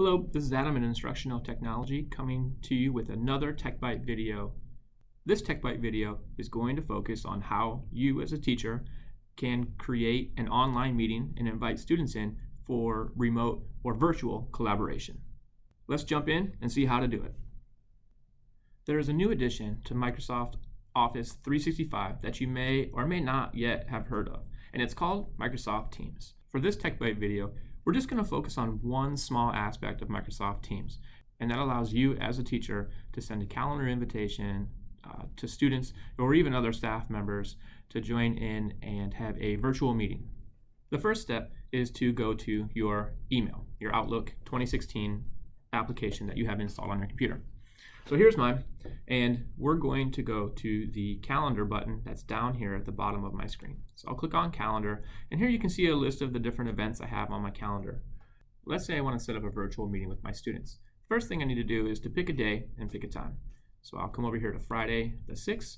Hello, this is Adam in Instructional Technology coming to you with another TechBite video. This TechBite video is going to focus on how you as a teacher can create an online meeting and invite students in for remote or virtual collaboration. Let's jump in and see how to do it. There is a new addition to Microsoft Office 365 that you may or may not yet have heard of, and it's called Microsoft Teams. For this TechBite video, we're just going to focus on one small aspect of Microsoft Teams, and that allows you as a teacher to send a calendar invitation to students or even other staff members to join in and have a virtual meeting. The first step is to go to your email, your Outlook 2016 application that you have installed on your computer. So here's mine, and we're going to go to the calendar button that's down here at the bottom of my screen. So I'll click on calendar, and here you can see a list of the different events I have on my calendar. Let's say I want to set up a virtual meeting with my students. First thing I need to do is to pick a day and pick a time. So I'll come over here to Friday the 6th.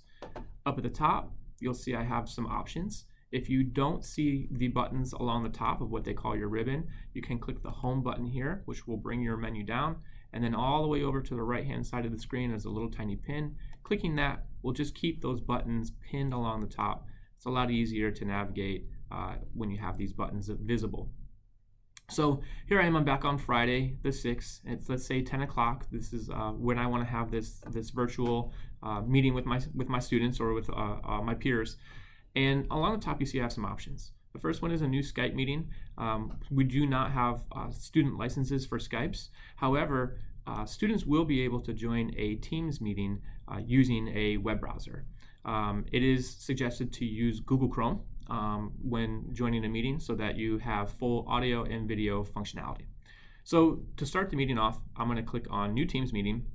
Up at the top, you'll see I have some options. If you don't see the buttons along the top of what they call your ribbon, you can click the home button here, which will bring your menu down, and then all the way over to the right hand side of the screen is a little tiny pin. Clicking that will just keep those buttons pinned along the top. It's a lot easier to navigate when you have these buttons visible. So here I am, I'm back on Friday the 6th. It's, let's say, 10 o'clock. This is when I want to have this virtual meeting with my students or with my peers. And along the top you see I have some options. The first one is a new Skype meeting. We do not have student licenses for Skypes. However, students will be able to join a Teams meeting using a web browser. It is suggested to use Google Chrome when joining a meeting so that you have full audio and video functionality. So to start the meeting off, I'm going to click on New Teams Meeting,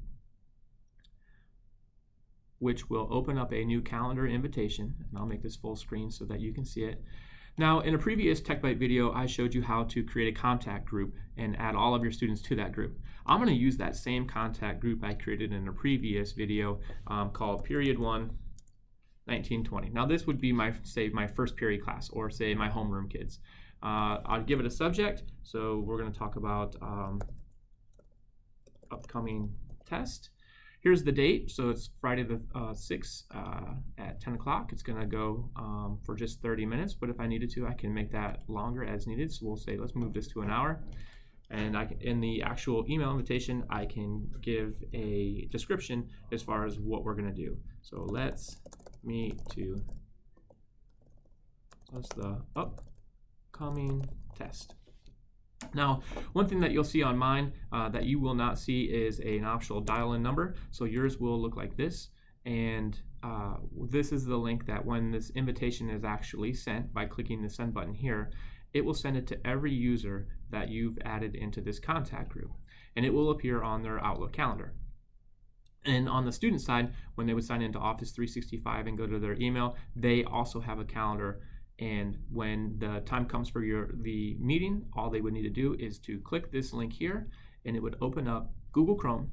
which will open up a new calendar invitation. And I'll make this full screen so that you can see it. Now, in a previous TechBite video, I showed you how to create a contact group and add all of your students to that group. I'm going to use that same contact group I created in a previous video called Period 1, 1920. Now, this would be my first period class, or say my homeroom kids. I'll give it a subject. So we're going to talk about upcoming test. Here's the date, so it's Friday the 6th at 10 o'clock. It's going to go for just 30 minutes, but if I needed to, I can make that longer as needed. So we'll say, let's move this to an hour. And in the actual email invitation, I can give a description as far as what we're going to do. So let's meet to the upcoming test. Now, one thing that you'll see on mine that you will not see is an optional dial-in number. So yours will look like this, and this is the link that when this invitation is actually sent by clicking the send button here, it will send it to every user that you've added into this contact group, and it will appear on their Outlook calendar. And on the student side, when they would sign into Office 365 and go to their email, they also have a calendar. And when the time comes for the meeting, all they would need to do is to click this link here, and it would open up Google Chrome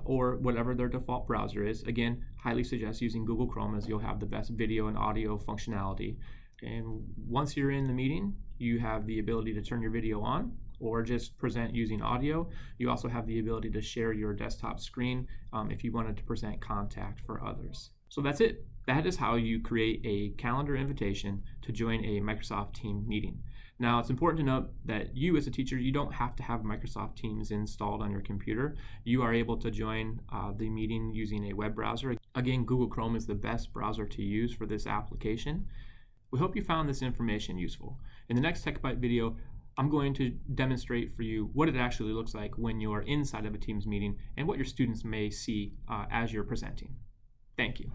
or whatever their default browser is. Again, highly suggest using Google Chrome, as you'll have the best video and audio functionality. And once you're in the meeting, you have the ability to turn your video on or just present using audio. You also have the ability to share your desktop screen if you wanted to present contact for others. So that's it. That is how you create a calendar invitation to join a Microsoft Teams meeting. Now, it's important to note that you as a teacher, you don't have to have Microsoft Teams installed on your computer. You are able to join the meeting using a web browser. Again, Google Chrome is the best browser to use for this application. We hope you found this information useful. In the next TechBite video, I'm going to demonstrate for you what it actually looks like when you're inside of a Teams meeting and what your students may see as you're presenting. Thank you.